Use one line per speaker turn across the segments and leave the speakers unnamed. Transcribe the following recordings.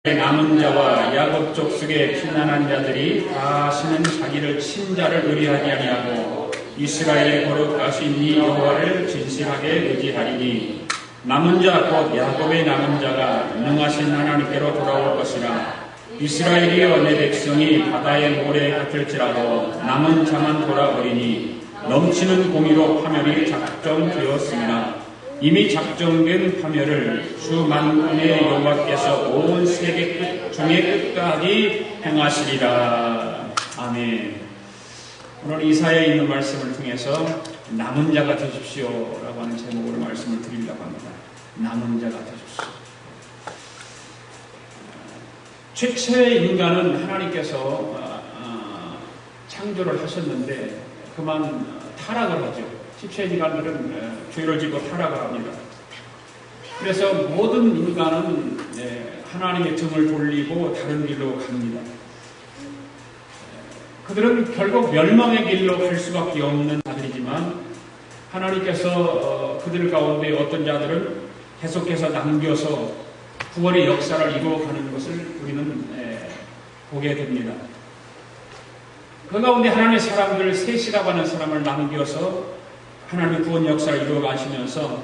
남은 자와 야곱 족속의 피난한 자들이 다시는 자기를 친자를 의뢰하지 아니하고 이스라엘의 거룩하신 이 여호와를 진실하게 의지하리니 남은 자 곧 야곱의 남은 자가 능하신 하나님께로 돌아올 것이라. 이스라엘이여 내 백성이 바다의 모래 같을지라도 남은 자만 돌아오리니 넘치는 공의로 파멸이 작정되었습니다. 이미 작정된 파멸을 주 만군의 여호와께서 온 세계 끝 중의 끝까지 행하시리라. 아멘. 오늘 이사야에 있는 말씀을 통해서 남은 자가 되십시오 라고 하는 제목으로 말씀을 드리려고 합니다. 남은 자가 되십시오. 최초의 인간은 하나님께서 창조를 하셨는데 그만 타락을 하죠. 최초의 인간들은 죄를 짓고 타락을 합니다. 그래서 모든 인간은 하나님의 등을 돌리고 다른 길로 갑니다. 그들은 결국 멸망의 길로 갈 수밖에 없는 자들이지만 하나님께서 그들 가운데 어떤 자들은 계속해서 남겨서 구원의 역사를 이루어가는 것을 우리는 보게 됩니다. 그 가운데 하나님의 사람들 셋이라고 하는 사람을 남겨서 하나님의 구원 역사를 이루어가시면서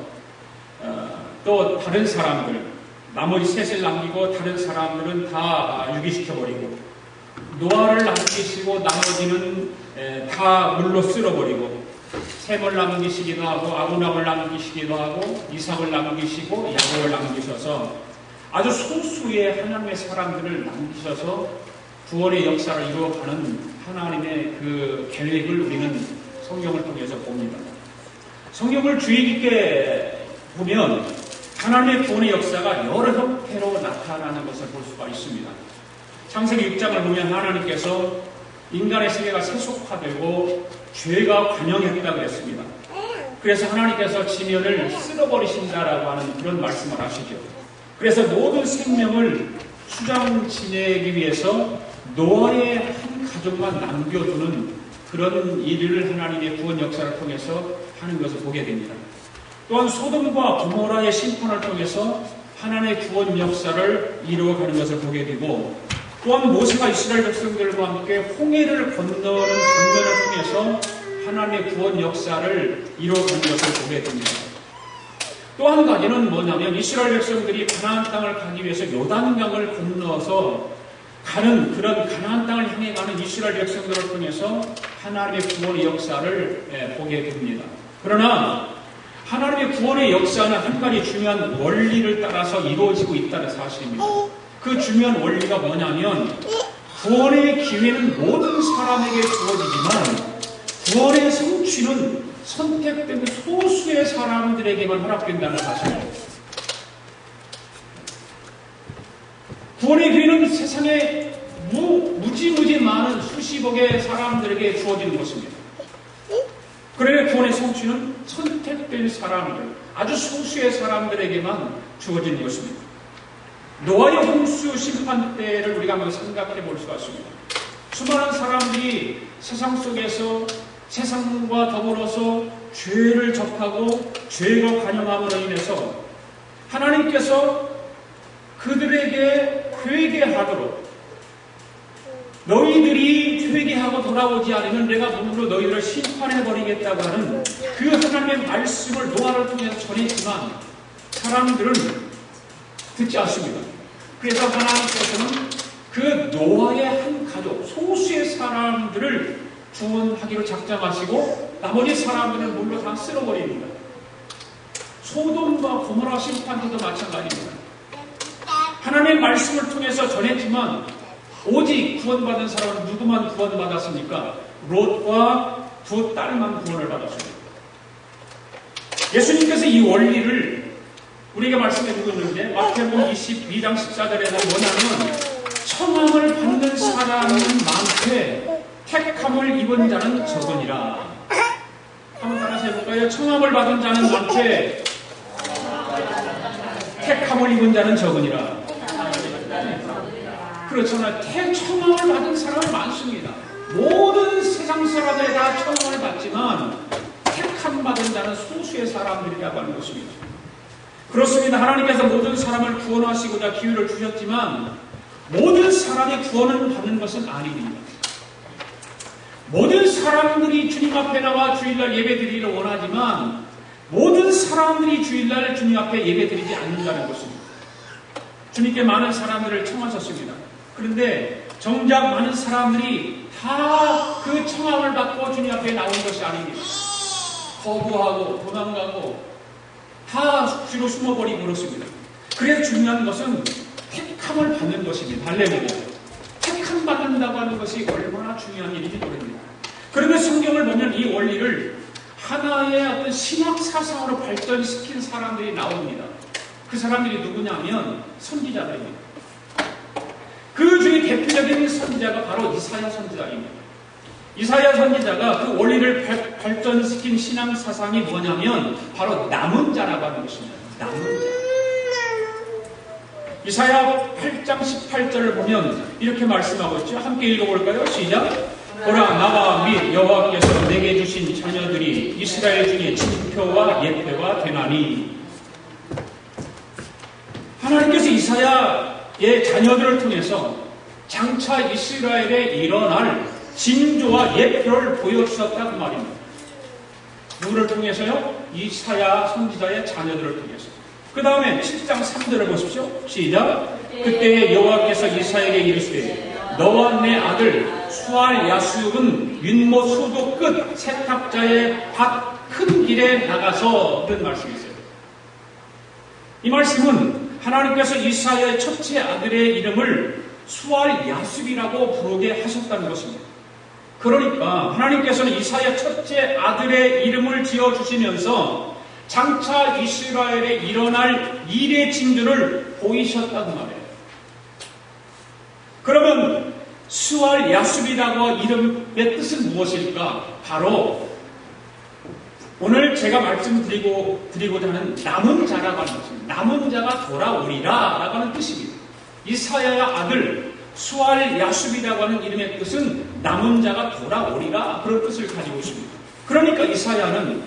또 다른 사람들, 나머지 셋을 남기고 다른 사람들은 다 유기시켜버리고 노아를 남기시고 나머지는 다 물로 쓸어버리고 셈을 남기시기도 하고 아브라함을 남기시기도 하고 이삭을 남기시고 야곱을 남기셔서 아주 소수의 하나님의 사람들을 남기셔서 구원의 역사를 이루어가는 하나님의 그 계획을 우리는 성경을 통해서 봅니다. 성경을 주의 깊게 보면 하나님의 구원의 역사가 여러 형태로 나타나는 것을 볼 수가 있습니다. 창세기 6장을 보면 하나님께서 인간의 세계가 세속화되고 죄가 관영했다고 했습니다. 그래서 하나님께서 지면을 쓸어버리신다라고 하는 그런 말씀을 하시죠. 그래서 모든 생명을 수장 지내기 위해서 노아의 한 가족만 남겨두는 그런 일을 하나님의 구원 역사를 통해서 하는 것을 보게 됩니다. 또한 소돔과 고모라의 심판을 통해서 하나님의 구원 역사를 이루어가는 것을 보게 되고 또한 모세가 이스라엘 백성들과 함께 홍해를 건너는 장면을 통해서 하나님의 구원 역사를 이루어가는 것을 보게 됩니다. 또 한 가지는 뭐냐면 이스라엘 백성들이 가나안 땅을 가기 위해서 요단강을 건너서 가는 그런 가나안 땅을 향해 가는 이스라엘 백성들을 통해서 하나님의 구원의 역사를 보게 됩니다. 그러나 하나님의 구원의 역사는 한 가지 중요한 원리를 따라서 이루어지고 있다는 사실입니다. 그 중요한 원리가 뭐냐면 구원의 기회는 모든 사람에게 주어지지만 구원의 성취는 선택된 소수의 사람들에게만 허락된다는 사실입니다. 구원의 기회는 세상에 무지무지 많은 수십억의 사람들에게 주어지는 것입니다. 그러나 구원의 성취는 선택된 사람들, 아주 소수의 사람들에게만 주어지는 것입니다. 노아의 홍수 심판 때를 우리가 한번 생각해 볼 수가 있습니다. 수많은 사람들이 세상 속에서 세상과 더불어서 죄를 접하고 죄가 관영함으로 인해서 하나님께서 그들에게 회개하도록 너희들이 회개하고 돌아오지 않으면 내가 눈으로 너희들을 심판해버리겠다고 하는 그 하나님의 말씀을 노아를 통해서 전했지만 사람들은 듣지 않습니다. 그래서 하나님께서는 그 노아의 한 가족, 소수의 사람들을 구원하기로 작정하시고 나머지 사람들은 물로 다 쓸어버립니다. 소돔과 고모라 심판 때도 마찬가지입니다. 하나님의 말씀을 통해서 전했지만 오직 구원받은 사람은 누구만 구원받았습니까? 롯과 두 딸만 구원을 받았습니다. 예수님께서 이 원리를 우리에게 말씀해 주고 있는데 마태복음 22장 14절에는 뭐냐면 청함을 받는 사람은 많되 택함을 입은 자는 적으니라. 한번 따라서 해볼까요? 청함을 받은 자는 많되 택함을 입은 자는 적으니라. 그렇잖아요. 청함을 받은 사람은 많습니다. 모든 세상 사람들이 다 청함을 받지만 택함 받은 자는 소수의 사람들이라고 하는 것입니다. 그렇습니다. 하나님께서 모든 사람을 구원하시고자 기회를 주셨지만 모든 사람이 구원을 받는 것은 아닙니다. 모든 사람들이 주님 앞에 나와 주일날 예배드리기를 원하지만 모든 사람들이 주일날 주님 앞에 예배드리지 않는다는 것입니다. 주님께 많은 사람들을 청하셨습니다. 그런데 정작 많은 사람들이 다 그 청함을 받고 주님 앞에 나온 것이 아닙니다. 거부하고 도망가고 다 뒤로 숨어버리고 그렇습니다. 그래서 중요한 것은 택함을 받는 것입니다. 할렐루야. 택함 받는다고 하는 것이 얼마나 중요한 일인지 모릅니다. 그러면 성경을 보면 이 원리를 하나의 어떤 신학 사상으로 발전시킨 사람들이 나옵니다. 그 사람들이 누구냐면 선지자들입니다. 그 중에 대표적인 선지자가 바로 이사야 선지자입니다. 이사야 선지자가 그 원리를 발전시킨 신앙 사상이 뭐냐면 바로 남은 자라고 하는 것입니다. 남은 자. 이사야 8장 18절을 보면 이렇게 말씀하고 있죠. 함께 읽어볼까요? 시작. 보라, 나와 및 여호와께서 내게 주신 자녀들이 이스라엘 중에 징표와 예표가 되나니. 하나님께서 이사야의 자녀들을 통해서 장차 이스라엘에 일어날 징조와 예표를 보여주셨다 그 말입니다. 누구를 통해서요? 이사야 선지자의 자녀들을 통해서. 그 다음에 7장 3절을 보십시오. 시작. 그때 여호와께서 이사야에게 이르시되 너와 내 아들 수알 야숲은 윤모 수도 끝 세탁자의 밭 큰 길에 나가서 그런 말씀이 있어요. 이 말씀은 하나님께서 이사야의 첫째 아들의 이름을 수알 야숲이라고 부르게 하셨다는 것입니다. 그러니까 하나님께서는 이사야 첫째 아들의 이름을 지어주시면서 장차 이스라엘에 일어날 일의 징조를 보이셨다는 말이에요. 그러면 수알 야숲이라고 이름의 뜻은 무엇일까? 바로 오늘 제가 말씀드리고자 하는 남은 자라고 하는 것입니다. 남은 자가 돌아오리라 라고 하는 뜻입니다. 이사야의 아들 수알 야숲이라고 하는 이름의 뜻은 남은 자가 돌아오리라 그런 뜻을 가지고 있습니다. 그러니까 이사야는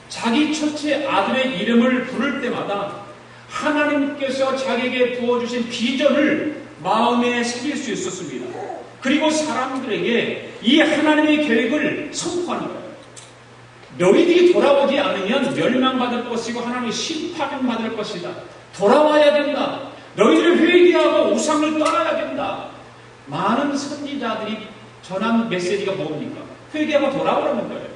자기 첫째 아들의 이름을 부를 때마다 하나님께서 자기에게 부어주신 비전을 마음에 새길 수 있었습니다. 그리고 사람들에게 이 하나님의 계획을 선포하는 거예요. 너희들이 돌아오지 않으면 멸망받을 것이고 하나님의 심판받을 것이다. 돌아와야 된다. 너희들이 회개하고 우상을 떠나야 된다. 많은 선지자들이 전한 메시지가 뭡니까? 회개하고 돌아오라는 거예요.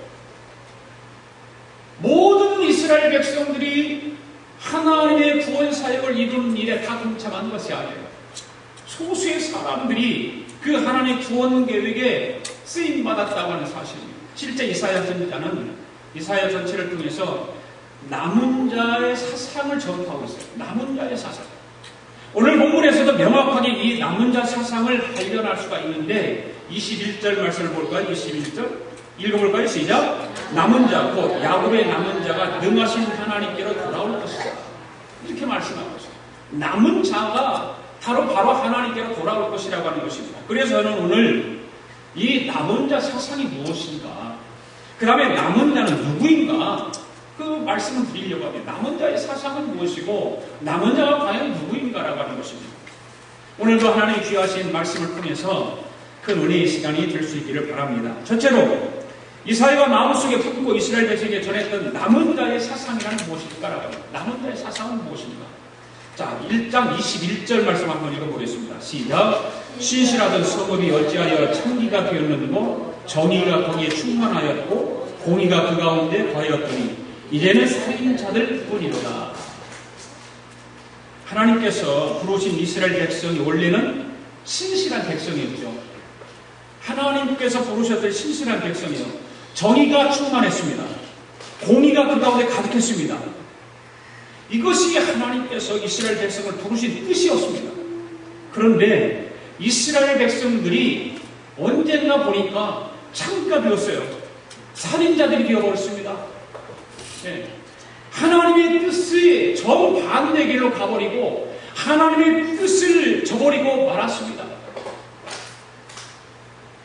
모든 이스라엘 백성들이 하나님의 구원 사역을 이루는 일에 다 동참한 것이 아니에요. 소수의 사람들이 그 하나님의 구원 계획에 쓰임받았다고 하는 사실입니다. 실제 이사야 선지자는 이사야 전체를 통해서 남은 자의 사상을 전파하고 있어요. 남은 자의 사상. 오늘 본문에서도 명확하게 이 남은 자 사상을 발견할 수가 있는데 21절 말씀을 볼까요? 21절 읽어볼까요? 시작. 남은 자, 곧 야곱의 남은 자가 능하신 하나님께로 돌아올 것이다. 이렇게 말씀하고 있어요. 남은 자가 바로 하나님께로 돌아올 것이라고 하는 것입니다. 그래서 저는 오늘 이 남은 자 사상이 무엇인가, 그 다음에 남은 자는 누구인가, 그 말씀을 드리려고 합니다. 남은 자의 사상은 무엇이고 남은 자가 과연 누구인가라고 하는 것입니다. 오늘도 하나님이 귀하신 말씀을 통해서 큰 은혜의 시간이 될 수 있기를 바랍니다. 첫째로 이사야가 마음속에 품고 이스라엘 백성에게 전했던 남은 자의 사상이라는 무엇일까라고 합니다. 남은 자의 사상은 무엇인가? 자, 1장 21절 말씀 한번 읽어보겠습니다. 시작. 신실하던 성읍이 어찌하여 창기가 되었는고 정의가 거기에 충만하였고 공의가 그 가운데 거하였더니 이제는 살인자들 뿐이로다. 하나님께서 부르신 이스라엘 백성이 원래는 신실한 백성이었죠. 하나님께서 부르셨던 신실한 백성이요. 정의가 충만했습니다. 공의가 그 가운데 가득했습니다. 이것이 하나님께서 이스라엘 백성을 부르신 뜻이었습니다. 그런데 이스라엘 백성들이 언젠가 보니까 창기가 되었어요. 살인자들이 되어버렸습니다. 네. 하나님의 뜻의 정반대 길로 가버리고 하나님의 뜻을 저버리고 말았습니다.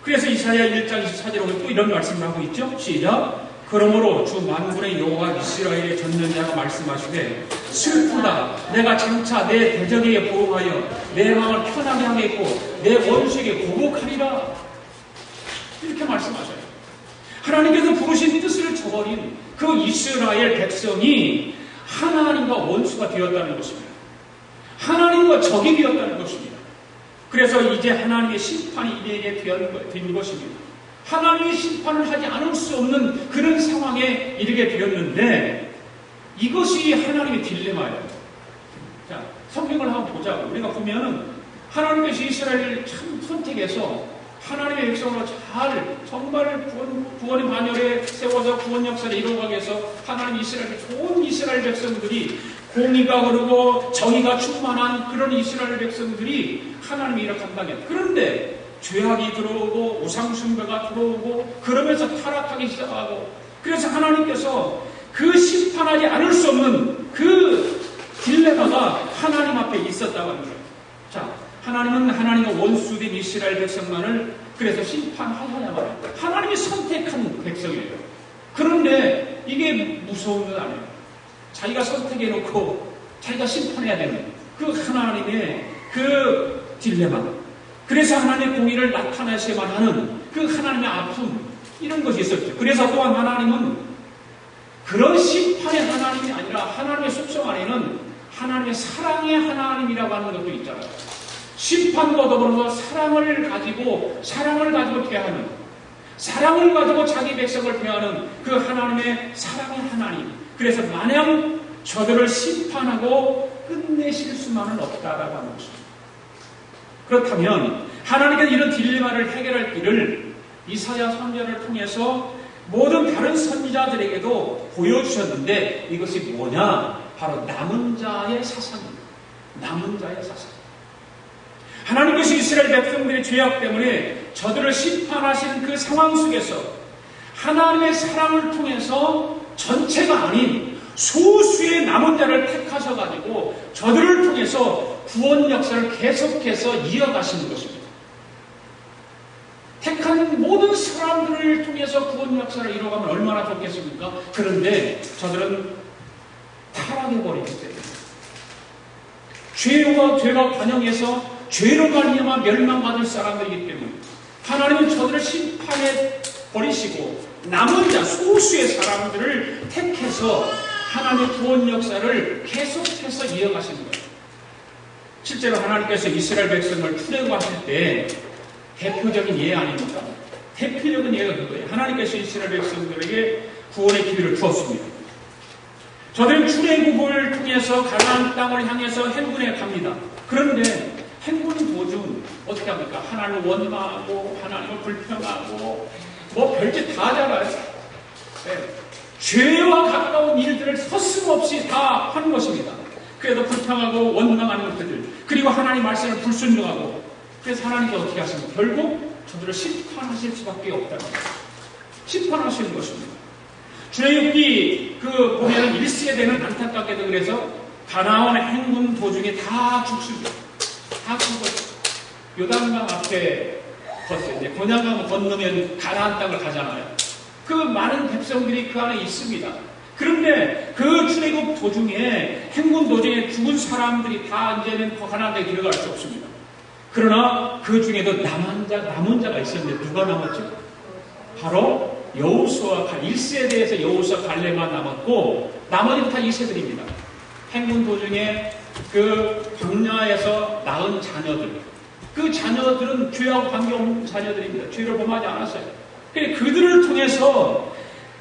그래서 이사야 1장 24절에 또 이런 말씀을 하고 있죠. 시작. 그러므로 주 만군의 여호와 이스라엘의 전능자가 말씀하시되 슬프다. 내가 장차 내 대적에게 보응하여 내 마음을 편하게 하겠고 내 원수에게 보복하리라. 이렇게 말씀하셔요. 하나님께서 부르신 뜻을 저버린 그 이스라엘 백성이 하나님과 원수가 되었다는 것입니다. 하나님과 적이 되었다는 것입니다. 그래서 이제 하나님의 심판이 이에게 된 것입니다. 하나님의 심판을 하지 않을 수 없는 그런 상황에 이르게 되었는데 이것이 하나님의 딜레마예요. 자, 성경을 한번 보자고. 우리가 보면은 하나님께서 이스라엘을 참 선택해서 하나님의 백성으로 잘 정말 구원의 반열에 세워서 구원 역사를 이루어가기 위해서 하나님 이스라엘 좋은 이스라엘 백성들이 공의가 흐르고 정의가 충만한 그런 이스라엘 백성들이 하나님이 이렇게 한다면 그런데 죄악이 들어오고 우상숭배가 들어오고 그러면서 타락하기 시작하고 그래서 하나님께서 그 심판하지 않을 수 없는 그 딜레마가 하나님 앞에 있었다고 하는 거예요. 자, 하나님은 하나님의 원수된 이스라엘 백성만을 그래서 심판하려면 하나님이 선택한 백성이에요. 그런데 이게 무서운 건 아니에요. 자기가 선택해놓고 자기가 심판해야 되는 그 하나님의 그 딜레마. 그래서 하나님의 공의를 나타내셔야만 하는 그 하나님의 아픔 이런 것이 있었죠. 그래서 또한 하나님은 그런 심판의 하나님이 아니라 하나님의 속성 안에는 하나님의 사랑의 하나님이라고 하는 것도 있잖아요. 심판과 더불어서 사랑을 가지고 대하는 사랑을 가지고 자기 백성을 대하는 그 하나님의 사랑의 하나님. 그래서 마냥 저들을 심판하고 끝내실 수만은 없다라고 하는 것입니다. 그렇다면 하나님께서 이런 딜레마를 해결할 길을 이사야 선지자를 통해서 모든 다른 선지자들에게도 보여주셨는데 이것이 뭐냐? 바로 남은 자의 사상입니다. 남은 자의 사상. 하나님께서 이스라엘 백성들의 죄악 때문에 저들을 심판하시는 그 상황 속에서 하나님의 사랑을 통해서 전체가 아닌 소수의 남은 자를 택하셔가지고 저들을 통해서 구원 역사를 계속해서 이어가시는 것입니다. 택한 모든 사람들을 통해서 구원 역사를 이뤄가면 얼마나 좋겠습니까? 그런데 저들은 타락해버리기 때문에 죄가 관영해서 죄로 말미암아 멸망받을 사람들이기 때문에 하나님은 저들을 심판해 버리시고 남은 자 소수의 사람들을 택해서 하나님의 구원 역사를 계속해서 이어가시는 거예요. 실제로 하나님께서 이스라엘 백성을 출애굽하실 때 대표적인 예 아닙니까? 대표적인 예가 그거예요. 하나님께서 이스라엘 백성들에게 구원의 기회를 주었습니다. 저들은 출애굽을 통해서 가나안 땅을 향해서 행군해 갑니다. 그런데 행군 도중 어떻게 합니까? 하나님을 원망하고 하나님을 불평하고 뭐 별짓 다 하잖아요. 네. 죄와 가까운 일들을 서슴없이 다 하는 것입니다. 그래도 불평하고 원망하는 것들 그리고 하나님 말씀을 불순종하고 그래서 하나님께 어떻게 하십니까? 결국 저들을 심판하실 수밖에 없다는 거예요. 심판하시는 것입니다. 출애굽기 보면 1세대는 안타깝게도 그래서 가나안 행군 도중에 다 죽습니다. 다 죽어요. 요단강 앞에 걷어요. 이제 고난강을 건너면 가나안 땅을 가잖아요. 그 많은 백성들이 그 안에 있습니다. 그런데 그 출애굽 도중에 행군 도중에 죽은 사람들이 다 이제는 가나안 땅에 들어갈 수 없습니다. 그러나 그 중에도 남은 자가 있었는데 누가 남았죠? 바로 여호수아 1세대에서 여호수아 갈렙만 남았고 나머지는 다 2세들입니다. 행군 도중에 그 광야에서 낳은 자녀들 그 자녀들은 죄하고 관계없는 자녀들입니다. 죄를 범하지 않았어요. 그들을 통해서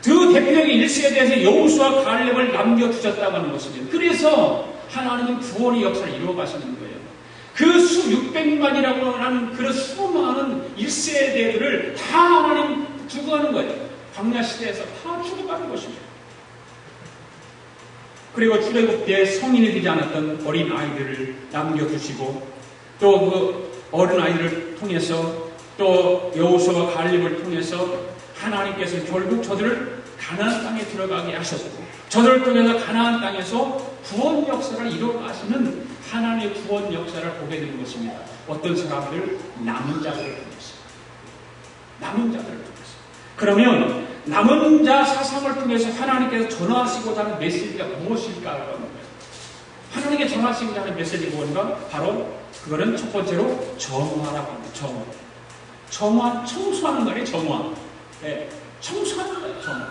그 대표적인 1세대에서 여호수아 갈렙을 남겨주셨다고 하는 것입니다. 그래서 하나님은 구원의 역사를 이루어가시는 거예요. 그 600만이라고 하는 그런 수많은 1세대들을 다 하나님 죽어가는 거예요. 광야 시대에서 다 죽어가는 것입니다. 그리고 출애굽 때 성인이 되지 않았던 어린 아이들을 남겨두시고 또 그 어린 아이들을 통해서 또 여호수아와 갈렙을 통해서 하나님께서 결국 저들을 가나안 땅에 들어가게 하셨고 저들을 통해서 가나안 땅에서 구원 역사를 이뤄가시는 하나님의 구원 역사를 보게 되는 것입니다. 어떤 사람들? 남은 자들을 통해서. 남은 자들을 통해서. 그러면 남은 자 사상을 통해서 하나님께서 전하시고자 하는 메시지가 무엇일까 하는 거예요. 하나님께 전하시고자 하는 메시지가 뭔가? 바로 그거는 첫 번째로 정화라고 합니다. 정화. 정화, 청소하는 거예요. 정화. 네, 청소하는 거예요. 정화.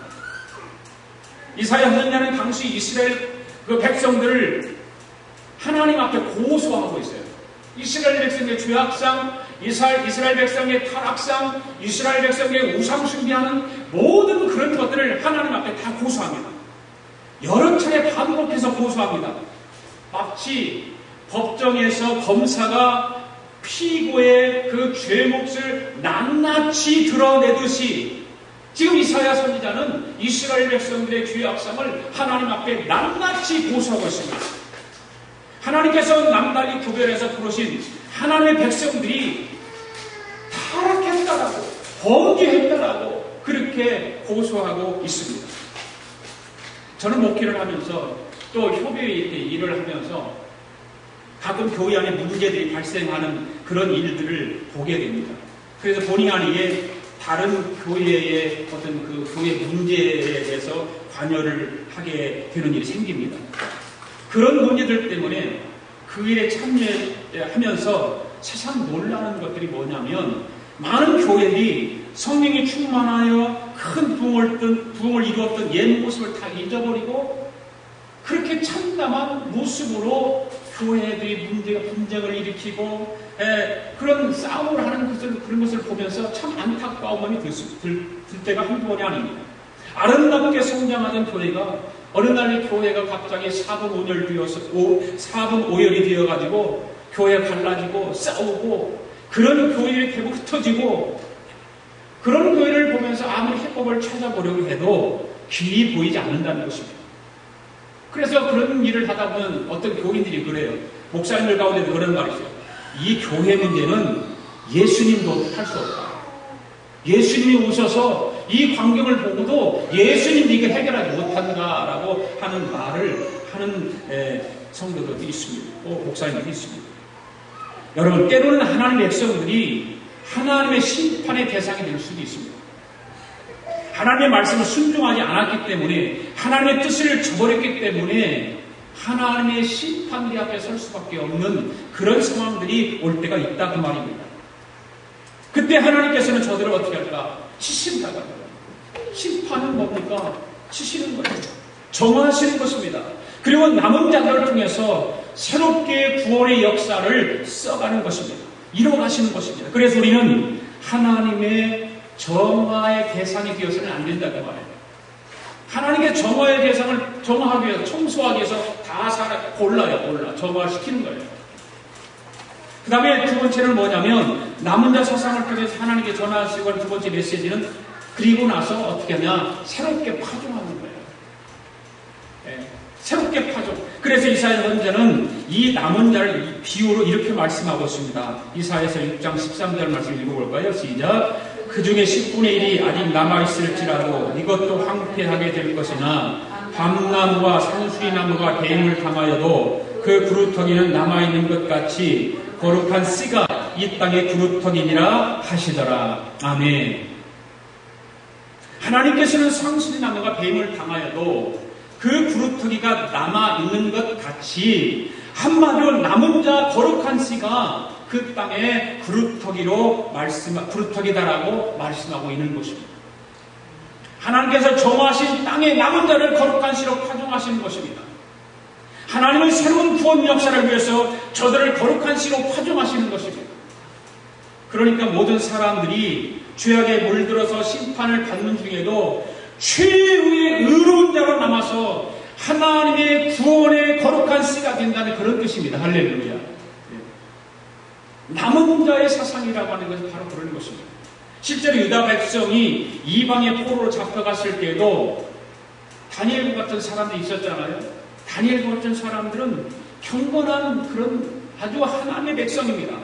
이사야 선지자는 당시 이스라엘 그 백성들을 하나님 앞에 고소하고 있어요. 이스라엘 백성의 죄악상, 이스라엘 백성의 타락상, 이스라엘 백성의 우상 숭배하는 모든 그런 것들을 하나님 앞에 다 고소합니다. 여러 차례 반복해서 고소합니다. 마치 법정에서 검사가 피고의 그 죄 몫을 낱낱이 드러내듯이 지금 이사야 선지자는 이스라엘 백성들의 죄악상을 하나님 앞에 낱낱이 고소하고 있습니다. 하나님께서 남달리 구별해서 부르신 하나님의 백성들이 타락했다라고, 범죄했다라고 그렇게 고소하고 있습니다. 저는 목회를 하면서 또 협의회 일을 하면서 가끔 교회 안에 문제들이 발생하는 그런 일들을 보게 됩니다. 그래서 본의 아니게 다른 교회의 어떤 그 교회 문제에 대해서 관여를 하게 되는 일이 생깁니다. 그런 문제들 때문에 그 일에 참여하면서 세상 놀라는 것들이 뭐냐면 많은 교회들이 성령이 충만하여 큰 부흥을 이루었던 옛 모습을 다 잊어버리고 그렇게 참담한 모습으로 교회들이 분쟁을 일으키고 그런 싸움을 하는 그런 것을 보면서 참 안타까운 마음이 들 때가 한두 번이 아닙니다. 아름답게 성장하던 교회가 어느 날 교회가 갑자기 4분 5열이 되어가지고 교회가 갈라지고 싸우고 그런 교회들이 대부분 흩어지고 그런 교회를 보면서 아무리 해법을 찾아보려고 해도 길이 보이지 않는다는 것입니다. 그래서 그런 일을 하다 보면 어떤 교인들이 그래요. 목사님들 가운데도 그런 말이 있어요. 이 교회 문제는 예수님도 할 수 없다. 예수님이 오셔서 이 광경을 보고도 예수님도 이걸 해결하지 못한다라고 하는 말을 하는 성도들도 있습니다. 또 목사님들도 있습니다. 여러분, 때로는 하나님의 백성들이 하나님의 심판의 대상이 될 수도 있습니다. 하나님의 말씀을 순종하지 않았기 때문에 하나님의 뜻을 저버렸기 때문에 하나님의 심판대 앞에 설 수밖에 없는 그런 상황들이 올 때가 있다 그 말입니다. 그때 하나님께서는 저들을 어떻게 할까? 치신다고 합니다. 심판은 뭡니까? 치시는 거예요. 정화하시는 것입니다. 그리고 남은 자들을 통해서 새롭게 구원의 역사를 써가는 것입니다. 이뤄가시는 것입니다. 그래서 우리는 하나님의 정화의 대상이 되어서는 안 된다고 말해요. 하나님의 정화의 대상을 정화하기 위해서, 청소하기 위해서 다 골라 정화시키는 거예요. 그 다음에 두 번째는 뭐냐면 남은 자 사상을 통해서 하나님께 전하시고 두 번째 메시지는 그리고 나서 어떻게 하냐? 새롭게 파종하는 거예요. 새롭게 파종. 그래서 이사야 선지자는 이 남은 자를 이 비유로 이렇게 말씀하고 있습니다. 이사야서 6장 13절 말씀 읽어볼까요? 시작. 그 중에 10분의 1이 아직 남아있을지라도 이것도 황폐하게 될 것이나 밤나무와 산수리나무가 배임을 당하여도 그 그루터기는 남아있는 것 같이 거룩한 씨가 이 땅의 그루터기니라 하시더라. 아멘. 하나님께서는 산수리나무가 배임을 당하여도 그 그루터기가 남아있는 것 같이 한마디로 남은 자 거룩한 씨가 그 땅의 그루터기다라고 말씀하고 있는 것입니다. 하나님께서 정하신 땅의 남은 자를 거룩한 씨로 파종하시는 것입니다. 하나님은 새로운 구원 역사를 위해서 저들을 거룩한 씨로 파종하시는 것입니다. 그러니까 모든 사람들이 죄악에 물들어서 심판을 받는 중에도 최후의 의로운 자로 남아서 하나님의 구원의 거룩한 씨가 된다는 그런 뜻입니다. 할렐루야. 남은 자의 사상이라고 하는 것은 바로 그런 것입니다. 실제로 유다 백성이 이방의 포로로 잡혀갔을 때도 다니엘과 같은 사람들이 있었잖아요. 다니엘과 같은 사람들은 경건한 그런 아주 하나님의 백성입니다.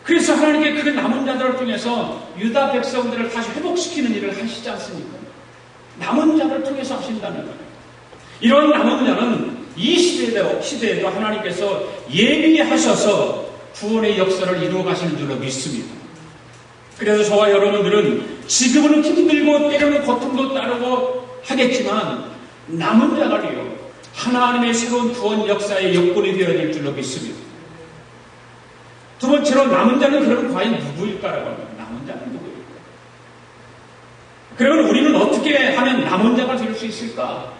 그래서 하나님께 그 남은 자들을 통해서 유다 백성들을 다시 회복시키는 일을 하시지 않습니까? 남은 자들을 통해서 하신다는 거예요. 이런 남은 자는 이 시대에도 하나님께서 예비하셔서 구원의 역사를 이루어 가시는 줄로 믿습니다. 그래서 저와 여러분들은 지금은 힘들고 때로는 고통도 따르고 하겠지만 남은 자가요 하나님의 새로운 구원 역사의 여건이 되어야 될 줄로 믿습니다. 두 번째로 남은 자는 그러면 과연 누구일까라고 합니다. 남은 자는 누구일까? 그러면 우리는 어떻게 하면 남은 자가 될 수 있을까?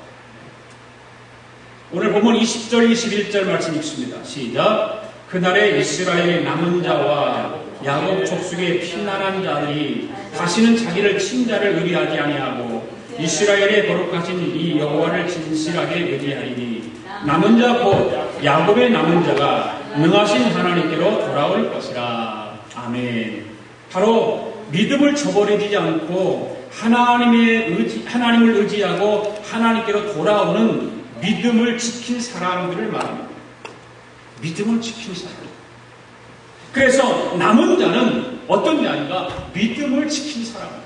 오늘 보면 20절, 21절 말씀 읽습니다. 시작. 그날에 이스라엘의 남은 자와 야곱 족속의 피난한 자들이 다시는 자기를 친 자를 의뢰하지 아니하고 이스라엘의 거룩하신 이 여호와를 진실하게 의뢰하리니 남은 자 곧 야곱의 남은 자가 능하신 하나님께로 돌아올 것이라. 아멘. 바로 믿음을 저버리지 않고 하나님을 의지하고 하나님께로 돌아오는 믿음을 지킨 사람들을 말합니다. 믿음을 지킨 사람. 그래서 남은 자는 어떤 자인가? 믿음을 지킨 사람입니다.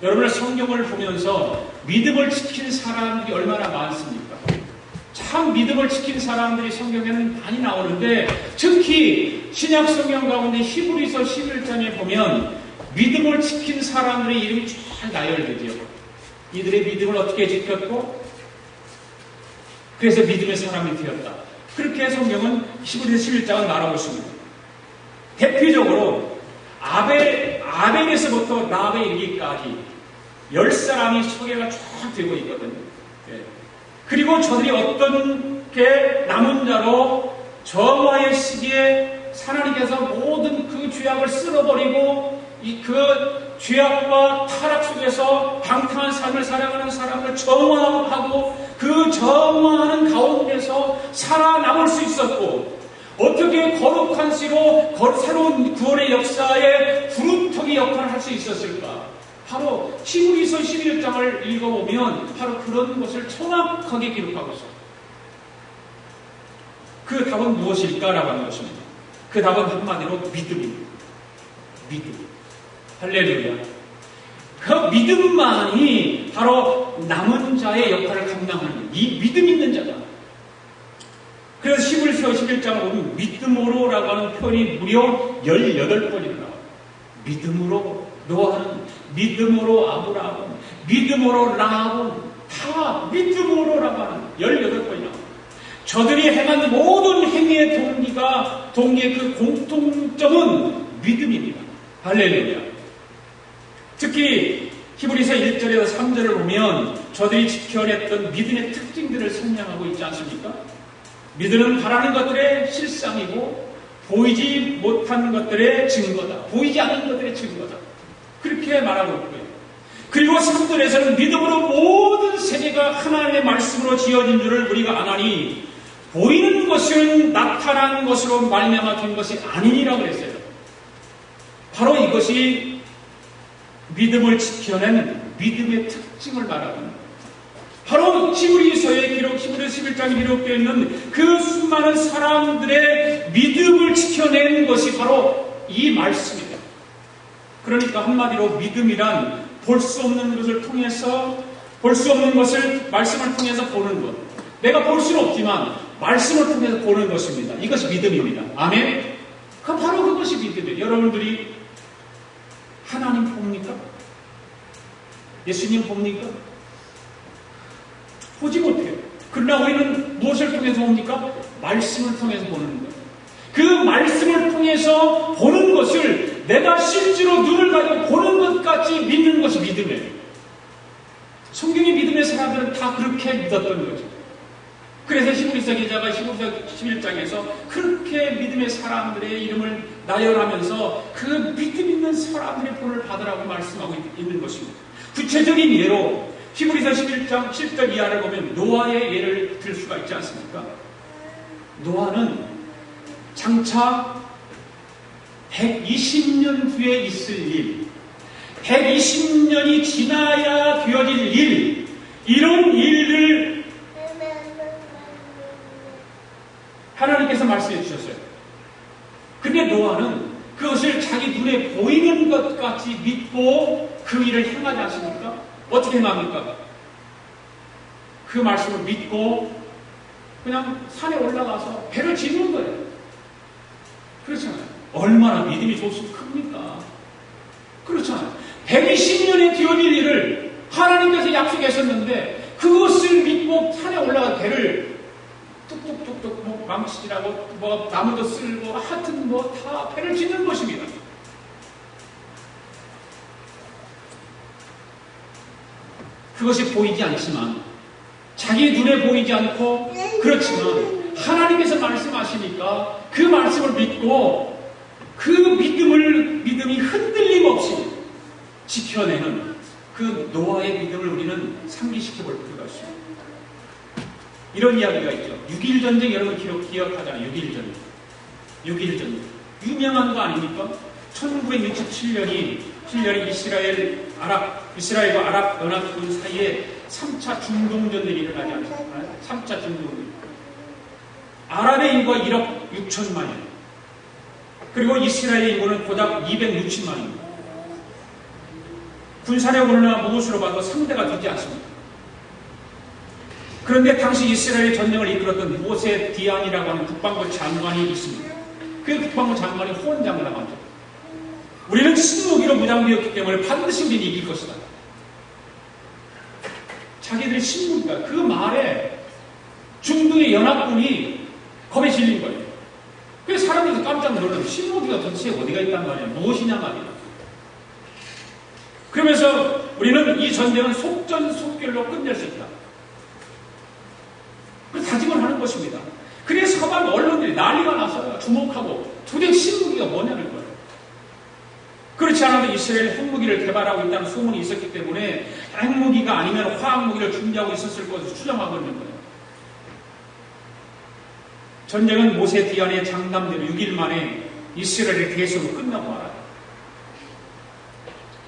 여러분의 성경을 보면서 믿음을 지킨 사람들이 얼마나 많습니까? 참 믿음을 지킨 사람들이 성경에는 많이 나오는데 특히 신약 성경 가운데 히브리서 11장에 보면 믿음을 지킨 사람들의 이름이 잘 나열되죠. 이들의 믿음을 어떻게 지켰고 그래서 믿음의 사람이 되었다. 그렇게 성경은 히브리서 11장을 말하고 있습니다. 대표적으로 아벨에서부터 라합에 이르기까지 10사람이 소개가 쫙 되고 있거든요. 그리고 저들이 어떻게 남은 자로 정화의 시기에 하나님께서 모든 그 죄악을 쓸어버리고 그 죄악과 타락 속에서 방탕한 삶을 살아가는 사람을 정화하고 그 정화하는 가운데서 살아남을 수 있었고 어떻게 거룩한 씨로 새로운 구원의 역사에 구름터기 역할을 할 수 있었을까? 바로 히브리서 11장을 읽어보면 바로 그런 것을 정확하게 기록하고 있어요. 그 답은 무엇일까라고 하는 것입니다. 그 답은 한마디로 믿음입니다. 믿음. 할렐루야. 그 믿음만이 바로 남은 자의 역할을 감당하는 이 믿음 있는 자다. 그래서 히브리서 11장을 보면 믿음으로라고 하는 표현이 무려 18번이나 나와요. 믿음으로 노아는, 믿음으로 아브라함은, 믿음으로 라합은 다 믿음으로라고 하는 18번이 나와요. 저들이 행한 모든 행위의 동기의 그 공통점은 믿음입니다. 할렐루야. 특히 히브리서 1절에서 3절을 보면 저들이 지켜냈던 믿음의 특징들을 설명하고 있지 않습니까? 믿음은 바라는 것들의 실상이고 보이지 못한 것들의 증거다. 보이지 않는 것들의 증거다. 그렇게 말하고 있고요. 그리고 3절에서는 믿음으로 모든 세계가 하나님의 말씀으로 지어진 줄을 우리가 아나니 보이는 것은 나타난 것으로 말미암아 된 것이 아니니라고 그랬어요. 바로 이것이 믿음을 지켜낸 믿음의 특징을 말하는 바로 히브리서의 기록, 히브리서 11장에 기록되어 있는 그 수많은 사람들의 믿음을 지켜낸 것이 바로 이 말씀입니다. 그러니까 한마디로 믿음이란 볼 수 없는 것을 통해서 볼 수 없는 것을 말씀을 통해서 보는 것. 내가 볼 수는 없지만 말씀을 통해서 보는 것입니다. 이것이 믿음입니다. 아멘? 바로 그것이 믿음이에요. 여러분들이 하나님 봅니까? 예수님 봅니까? 보지 못해요. 그러나 우리는 무엇을 통해서 봅니까? 말씀을 통해서 보는 거예요. 그 말씀을 통해서 보는 것을 내가 실제로 눈을 가지고 보는 것 같이 믿는 것이 믿음이에요. 성경의 믿음의 사람들은 다 그렇게 믿었던 거죠. 그래서 히브리서 기자가 히브리서 11장에서 그렇게 믿음의 사람들의 이름을 나열하면서 그 믿음 있는 사람들의 본을 받으라고 말씀하고 있는 것입니다. 구체적인 예로 히브리서 11장 7절 이하를 보면 노아의 예를 들 수가 있지 않습니까? 노아는 장차 120년 후에 있을 일, 120년이 지나야 되어질 일, 이런 일을 하나님께서 말씀해 주셨어요. 근데 노아는 그것을 자기 눈에 보이는 것 같이 믿고 그 일을 행하지 않습니까? 어떻게 행합니까? 그 말씀을 믿고 그냥 산에 올라가서 배를 짓는 거예요. 그렇잖아요. 얼마나 믿음이 좋습니까? 120년에 되어질 일을 하나님께서 약속하셨는데 그것을 믿고 산에 올라가 배를 뚝뚝뚝뚝 뭐 망치질하고 뭐 나무도 쓸고 하여튼 뭐 다 배를 짓는 것입니다. 그것이 보이지 않지만 자기 눈에 보이지 않고 그렇지만 하나님께서 말씀하시니까 그 말씀을 믿고 그 믿음이 흔들림 없이 지켜내는 그 노아의 믿음을 우리는 상기시켜 볼 필요가 있습니다. 이런 이야기가 있죠. 6.1 전쟁 여러분 기억하잖아요. 6.1 전쟁. 6.1 전쟁. 유명한 거 아닙니까? 1967년이 이스라엘과 아랍 연합군 사이에 3차 중동전쟁이 일어나지 않았나요? 3차 중동전. 아랍의 인구가 1억 6천만이에요. 그리고 이스라엘의 인구는 고작 260만입니다. 군사력으로나 무엇으로 봐도 상대가 되지 않습니다. 그런데 당시 이스라엘의 전쟁을 이끌었던 모세 디안이라고 하는 국방부 장관이 있습니다. 그 국방부 장관이 호언장담을 하죠. 우리는 신무기로 무장되었기 때문에 반드시 우리는 이길 것이다. 자기들이 신무기가 그 말에 중동의 연합군이 겁에 질린 거예요. 그래서 사람들이 깜짝 놀라요. 신무기가 도대체 어디가 있단 말이야. 무엇이냐 말이야. 그러면서 우리는 이 전쟁은 속전속결로 끝낼 수 있다. 그 다짐을 하는 것입니다. 그래서 서방 언론들이 난리가 나서 주목하고 도대체 신무기가 뭐냐는 거예요. 그렇지 않아도 이스라엘 핵무기를 개발하고 있다는 소문이 있었기 때문에 핵무기가 아니면 화학무기를 준비하고 있었을 것을 추정하고 있는 거예요. 전쟁은 모세 디안의 장담대로 6일 만에 이스라엘의 대수로 끝나고 말아요.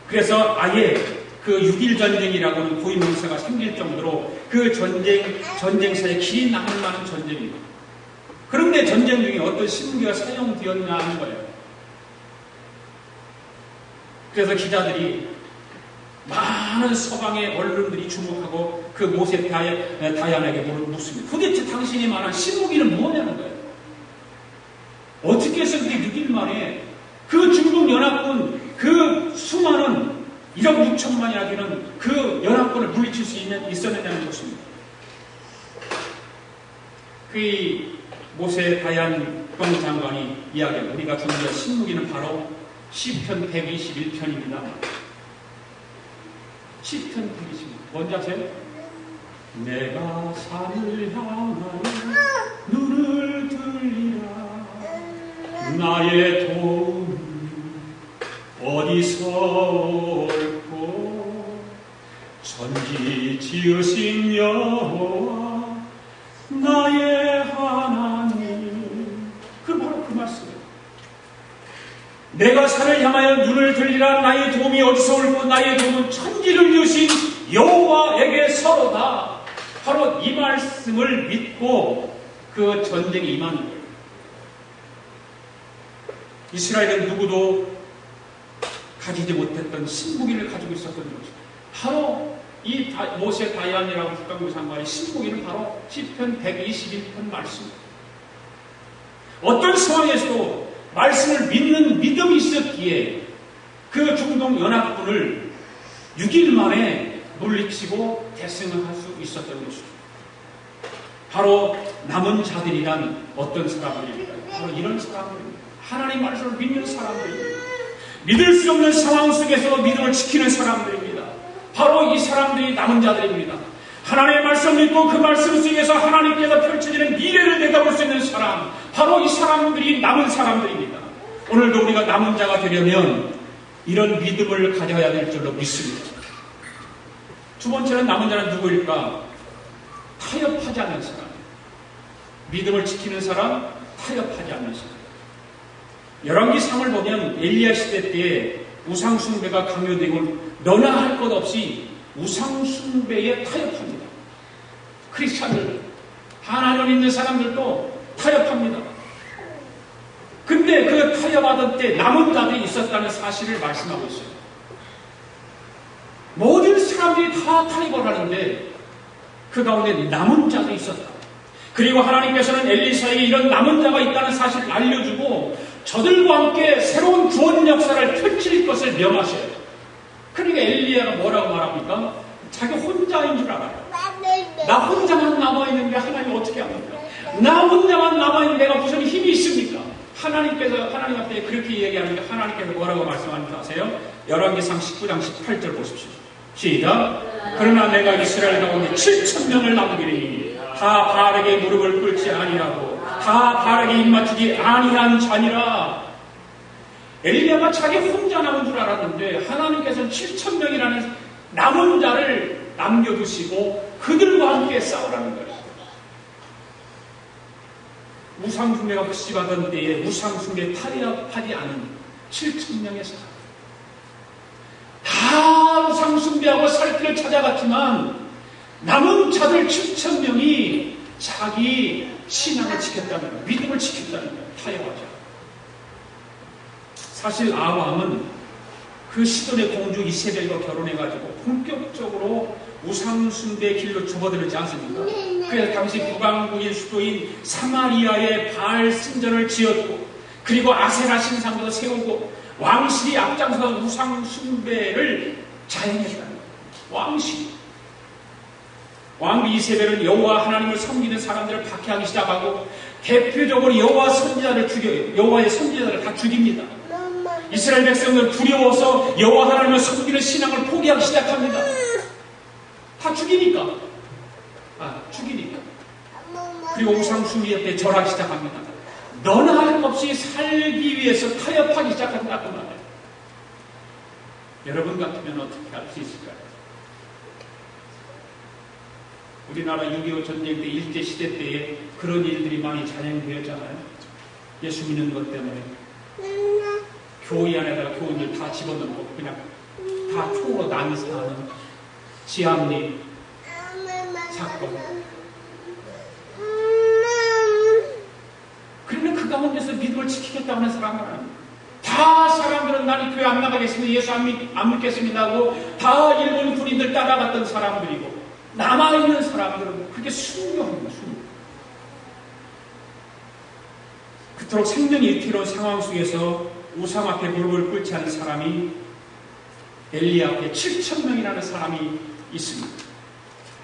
그래서 아예 그 6.1 전쟁이라고는 고유명사가 생길 정도로 그 전쟁사에 길이 남을 만한 전쟁입니다. 그런데 전쟁 중에 어떤 신무기가 사용되었냐 하는 거예요. 그래서 기자들이 많은 서방의 언론들이 주목하고 그 모세 다이안에게 묻습니다. 도대체 당신이 말한 신무기는 뭐냐는 거예요. 어떻게 해서 그게 6일 만에 그 중동 연합군 그 수많은 1억 6천만이나 되는 그 연합군을 물리칠 수 있었느냐는 것입니다. 그 모세 다이안 국방부 장관이 이야기합니다. 우리가 준비한 신무기는 바로 시편 121편입니다. 시편 121편. 뭔지 아세요? 내가 산을 향하여 눈을 들리라. 나의 도움이 어디서 올꼬. 천지 지으신 여호와 나의 하나님. 그 바로 그 말씀이에요. 내가 산을 향하여 눈을 들리라. 나의 도움이 어디서 올고 나의 도움은 천지를 지으신 여호와에게서로다. 바로 이 말씀을 믿고 그 전쟁에 임하는 거예요. 이스라엘은 누구도 가지지 못했던 신무기를 가지고 있었던 것이죠. 바로 이 모세 다이안이라고 국방부 장관의 신무기는 바로 시편 121편 말씀입니다. 어떤 상황에서도 말씀을 믿는 믿음이 있었기에 그 중동 연합군을 6일 만에 물리치고 대승을 할 수 있었던 것이죠. 바로 남은 자들이란 어떤 사람들입니까? 바로 이런 사람들입니다. 하나님 말씀을 믿는 사람들입니다. 믿을 수 없는 상황 속에서 믿음을 지키는 사람들입니다. 바로 이 사람들이 남은 자들입니다. 하나님의 말씀을 믿고 그 말씀 속에서 하나님께서 펼쳐지는 미래를 내다볼 수 있는 사람, 바로 이 사람들이 남은 사람들입니다. 오늘도 우리가 남은 자가 되려면 이런 믿음을 가져야 될 줄로 믿습니다. 두 번째는 남은 자는 누구일까? 타협하지 않는 사람. 믿음을 지키는 사람, 타협하지 않는 사람. 열왕기 3을 보면 엘리야 시대 때에 우상숭배가 강요되고 너나 할 것 없이 우상숭배에 타협합니다. 크리스찬들, 하나님을 믿는 사람들도 타협합니다. 근데 그 타협하던 때 남은 자들이 있었다는 사실을 말씀하고 있어요. 모든 사람들이 다 타협을 하는데 그 가운데 남은 자도 있었다. 그리고 하나님께서는 엘리사에게 이런 남은 자가 있다는 사실을 알려주고 저들과 함께 새로운 구원 역사를 펼칠 것을 명하셔요. 그러니까 엘리야가 뭐라고 말합니까? 자기 혼자인 줄 알아요. 나 혼자만 남아있는데 하나님 어떻게 합니까? 나 혼자만 남아있는데 내가 무슨 힘이 있습니까? 하나님 앞에 그렇게 얘기하니까 하나님께서 뭐라고 말씀하는지 아세요? 열왕기상 19장 18절 보십시오. 시작. 그러나 내가 이스라엘 가운데 7,000명을 남기리니 다 바알에게 무릎을 꿇지 아니하고 다 바알에게 입맞추지 아니한 자니라. 엘리야가 자기 혼자 남은 줄 알았는데 하나님께서는 7,000명이라는 남은 자를 남겨두시고 그들과 함께 싸우라는 거예요. 우상숭배가 급시하던 때에 우상숭배에 타협하지 않은 7,000명의 사람, 다 우상숭배하고 살 길을 찾아갔지만 남은 자들 7,000명이 자기 신앙을 지켰다는 거예요. 믿음을 지켰다는 거예요. 타협하지. 사실 아함은 그 시돈의 공주 이세벨과 결혼해가지고 본격적으로 우상숭배의 길로 접어들지 않습니까? 그래서 당시 북왕국의 수도인 사마리아에 바알 신전을 지었고, 그리고 아세라 신상도 세우고 왕실이 앞장서서 우상숭배를 자행했다는 거예요. 왕실. 왕 이세벨은 여호와 하나님을 섬기는 사람들을 박해하기 시작하고 대표적으로 여호와의 선지자들을 다 죽입니다. 이스라엘 백성들은 두려워서 여호와 하나님을 섬기는 신앙을 포기하기 시작합니다. 다 죽이니까. 그리고 우상숭배 앞에 절하기 시작합니다. 너나 할 것 없이 살기 위해서 타협하기 시작한다고 말해요. 여러분 같으면 어떻게 할 수 있을까요? 우리나라 6.25 전쟁 때 일제시대 때에 그런 일들이 많이 자행되었잖아요. 예수 믿는 것 때문에 교회 안에다가 교인들 다 집어넣고 그냥 다 총으로 난사하는 지압리 사건. 그러면 그 가운데서 믿음을 지키겠다고 하는 사람은 다 사람들은 나는 교회 안 나가겠습니다. 예수 안 믿겠습니다 하고 다 일본 군인들 따라갔던 사람들이고 남아있는 사람들은 그렇게 순교합니다. 그토록 생명이 위태로운 상황 속에서 우상 앞에 무릎을 꿇지 않은 사람이 엘리야 앞에 7,000명이라는 사람이 있습니다.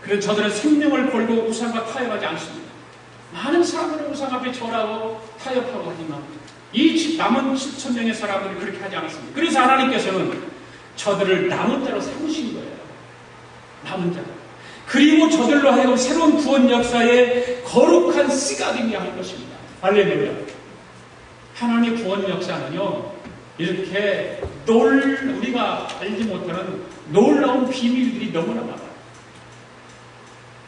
그래서 저들은 생명을 걸고 우상과 타협하지 않습니다. 많은 사람들은 우상 앞에 절하고 타협하고 하지만 이 남은 7,000명의 사람들이 그렇게 하지 않았습니다. 그래서 하나님께서는 저들을 남은 자로 삼으신 거예요. 남은 자. 그리고 저들로 하여금 새로운 구원 역사에 거룩한 씨가 되게 할 것입니다. 할렐루야. 하나님의 구원 역사는요, 이렇게 우리가 알지 못하는 놀라운 비밀들이 너무나 많아요.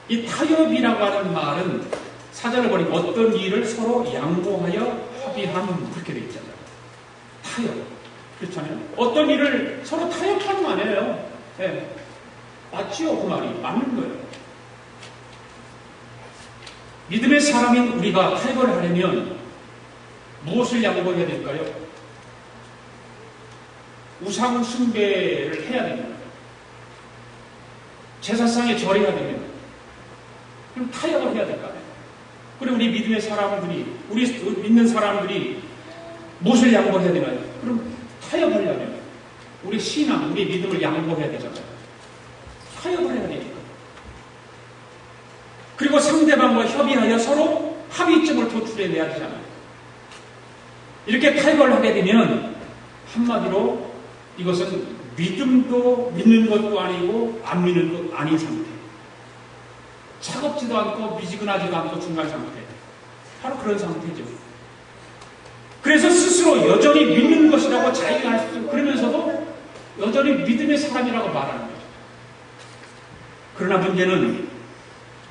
이 타협이라고 하는 말은 사전을 보니까 어떤 일을 서로 양보하여 합의함, 그렇게 되어 있잖아요. 타협. 그렇잖아요. 어떤 일을 서로 타협하는 거 아니에요. 네. 맞지요? 그 말이. 맞는 거예요. 믿음의 사람인 우리가 타협을 하려면 무엇을 양보해야 될까요? 우상 숭배를 해야 됩니다. 제사상에 절해야 됩니다. 그럼 타협을 해야 될까요? 그리고 우리 믿음의 사람들이, 우리 믿는 사람들이 무엇을 양보해야 되나요? 그럼 타협하려면 우리 신앙, 우리 믿음을 양보해야 되잖아요. 타협을 해야 되니까. 그리고 상대방과 협의하여 서로 합의점을 도출해내야 되잖아요. 이렇게 타협을 하게 되면 한마디로 이것은 믿음도 믿는 것도 아니고 안 믿는 것도 아닌 상태. 차갑지도 않고 미지근하지도 않고 중간 상태. 바로 그런 상태죠. 그래서 스스로 여전히 믿는 것이라고 자기가 할 수 있고 그러면서도 여전히 믿음의 사람이라고 말하는 거죠. 그러나 문제는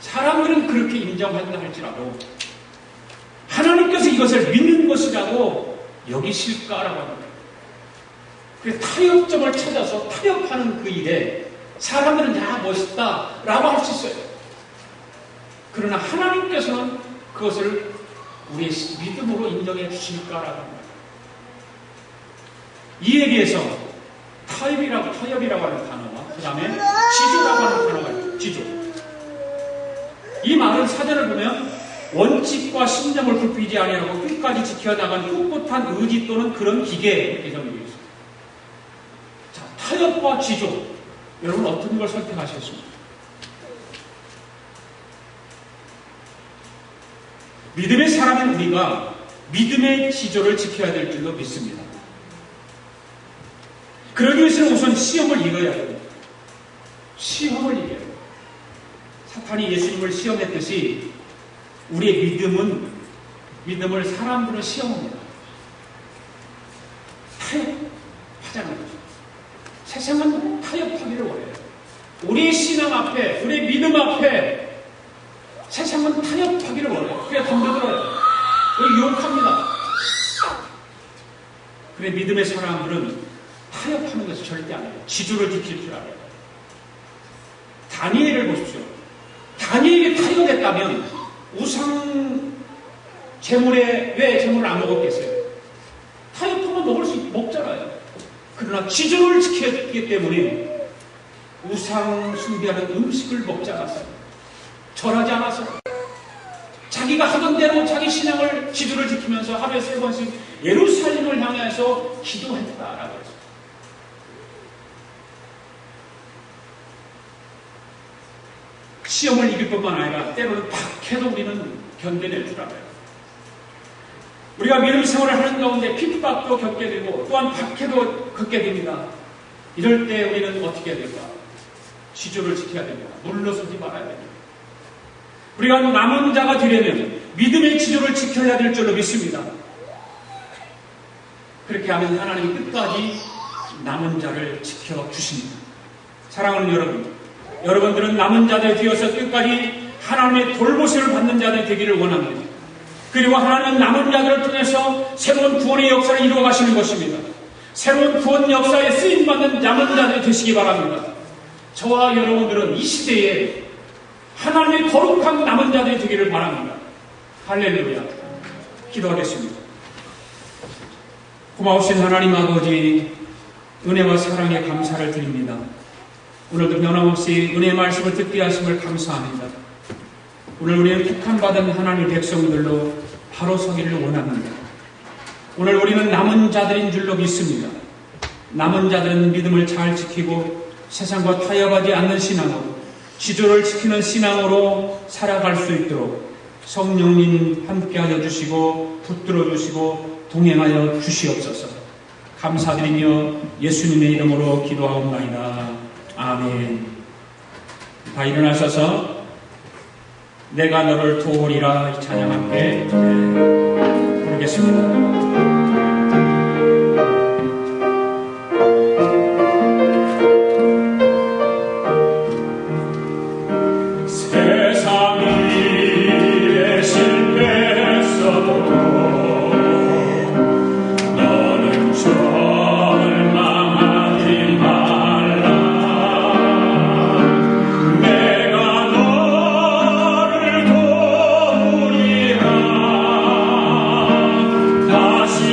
사람들은 그렇게 인정한다 할지라도 하나님께서 이것을 믿는 것이라고 여기실까라고 합니다. 그래서 타협점을 찾아서 타협하는 그 일에 사람들은 야 멋있다라고 할 수 있어요. 그러나 하나님께서는 그것을 우리의 믿음으로 인정해 주실까라고 합니다. 이에 비해서 타협이라고 하는 단어와 그 다음에 지조라고 하는 단어가 있죠. 지조. 이 말은 사전을 보면 원칙과 신념을 굽히지 아니하고 끝까지 지켜나간 꿋꿋한 의지 또는 그런 기계 이렇게 정리되어 있습니다. 자, 타협과 지조. 여러분 어떤 걸 선택하셨습니까? 믿음의 사람인 우리가 믿음의 지조를 지켜야 될 줄로 믿습니다. 그러기 위해서는 우선 시험을 이겨야 됩니다. 시험을 이겨야 됩니다. 사탄이 예수님을 시험했듯이 우리의 믿음을 사람들은 시험합니다. 타협하자는 거죠. 세상은 타협하기를 원해요. 우리의 신앙 앞에, 우리의 믿음 앞에 세상은 타협하기를 원해요. 그래 덤벼들어요. 유혹합니다. 그래 믿음의 사람들은 타협하는 것을 절대 안 해요. 지조를 지킬 줄 알아요. 다니엘을 보십시오. 다니엘이 타협했다면 우상 재물에 왜 재물을 안 먹었겠어요? 타협하면 먹잖아요. 그러나 지조를 지켰기 때문에 우상 숭배하는 음식을 먹지 않았어요. 절하지 않았어요. 자기가 하던 대로 자기 신앙을 지조를 지키면서 하루에 3번씩 예루살렘을 향해서 기도했다라고 했어요. 시험을 이길 뿐만 아니라 때로는 박해도 우리는 견뎌낼 줄 알아요. 우리가 믿음 생활을 하는 가운데 핍박도 겪게 되고 또한 박해도 겪게 됩니다. 이럴 때 우리는 어떻게 해야 될까? 지조를 지켜야 됩니다. 물러서지 말아야 됩니다. 우리가 남은 자가 되려면 믿음의 지조를 지켜야 될 줄로 믿습니다. 그렇게 하면 하나님이 끝까지 남은 자를 지켜주십니다. 사랑하는 여러분, 여러분들은 남은 자들 되어서 끝까지 하나님의 돌보심을 받는 자들 되기를 원합니다. 그리고 하나님은 남은 자들을 통해서 새로운 구원의 역사를 이루어 가시는 것입니다. 새로운 구원 역사에 쓰임받는 남은 자들이 되시기 바랍니다. 저와 여러분들은 이 시대에 하나님의 거룩한 남은 자들이 되기를 바랍니다. 할렐루야. 기도하겠습니다. 고마우신 하나님 아버지, 은혜와 사랑에 감사를 드립니다. 오늘도 변함없이 은혜의 말씀을 듣게 하심을 감사합니다. 오늘 우리는 택함받은 하나님의 백성들로 바로 서기를 원합니다. 오늘 우리는 남은 자들인 줄로 믿습니다. 남은 자들은 믿음을 잘 지키고 세상과 타협하지 않는 신앙으로, 지조를 지키는 신앙으로 살아갈 수 있도록 성령님 함께하여 주시고 붙들어 주시고 동행하여 주시옵소서. 감사드리며 예수님의 이름으로 기도하옵나이다. 아멘. 다 일어나셔서 내가 너를 도우리라 이 찬양 함께 부르겠습니다.
다시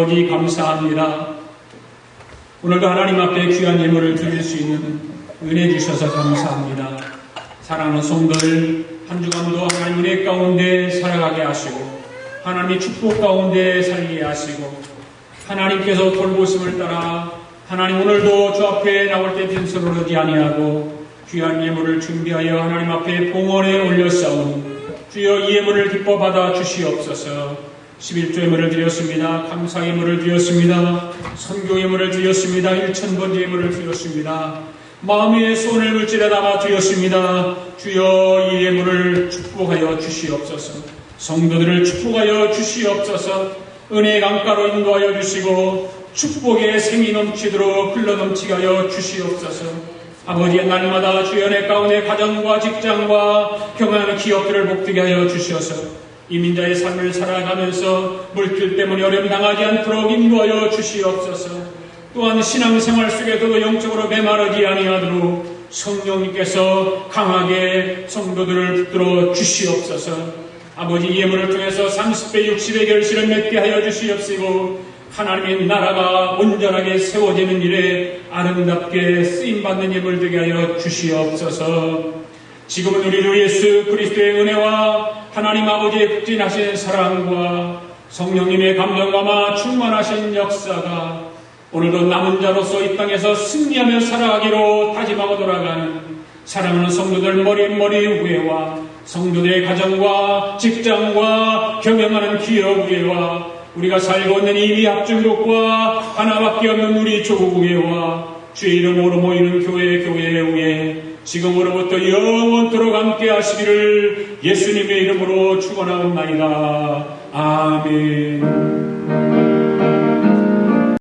아버지 감사합니다. 오늘도 하나님 앞에 귀한 예물을 드릴 수 있는 은혜 주셔서 감사합니다. 사랑하는 성도들, 한 주간도 하나님 은혜 가운데 살아가게 하시고 하나님의 축복 가운데 살게 하시고 하나님께서 돌보심을 따라 하나님 오늘도 주 앞에 나올 때 빈손으로 오지 아니하고 귀한 예물을 준비하여 하나님 앞에 봉헌에 올렸사오니 주여 이 예물을 기뻐 받아 주시옵소서. 11조 예물을 드렸습니다. 감사 예물을 드렸습니다. 선교 예물을 드렸습니다. 1000번째 예물을 드렸습니다. 마음의 손을 물질에 담아 드렸습니다. 주여 이 예물을 축복하여 주시옵소서. 성도들을 축복하여 주시옵소서. 은혜의 강가로 인도하여 주시고 축복의 샘이 넘치도록 흘러넘치게 하여 주시옵소서. 아버지의 날마다 주연의 가운데 가정과 직장과 경영하는 기업들을 복되게 하여 주시옵소서. 이민자의 삶을 살아가면서 물길 때문에 어려움 당하지 않도록 인도하여 주시옵소서. 또한 신앙생활 속에서도 영적으로 메마르지 아니하도록 성령님께서 강하게 성도들을 붙들어 주시옵소서. 아버지 예물을 통해서 30배 60의 결실을 맺게 하여 주시옵시고 하나님의 나라가 온전하게 세워지는 일에 아름답게 쓰임받는 예물 되게 하여 주시옵소서. 지금은 우리 주 예수 그리스도의 은혜와 하나님 아버지의 극진하신 사랑과 성령님의 감동감화 충만하신 역사가 오늘도 남은 자로서 이 땅에서 승리하며 살아가기로 다짐하고 돌아가는 사랑하는 성도들 머리 위에와 성도들의 가정과 직장과 경영하는 기업 위에와 우리가 살고 있는 이 미합중국과 하나밖에 없는 우리 조국 위에와 주의 이름으로 모이는 교회 위에 지금으로부터 영원토록 함께 하시기를 예수님의 이름으로 축원하옵나이다. 아멘.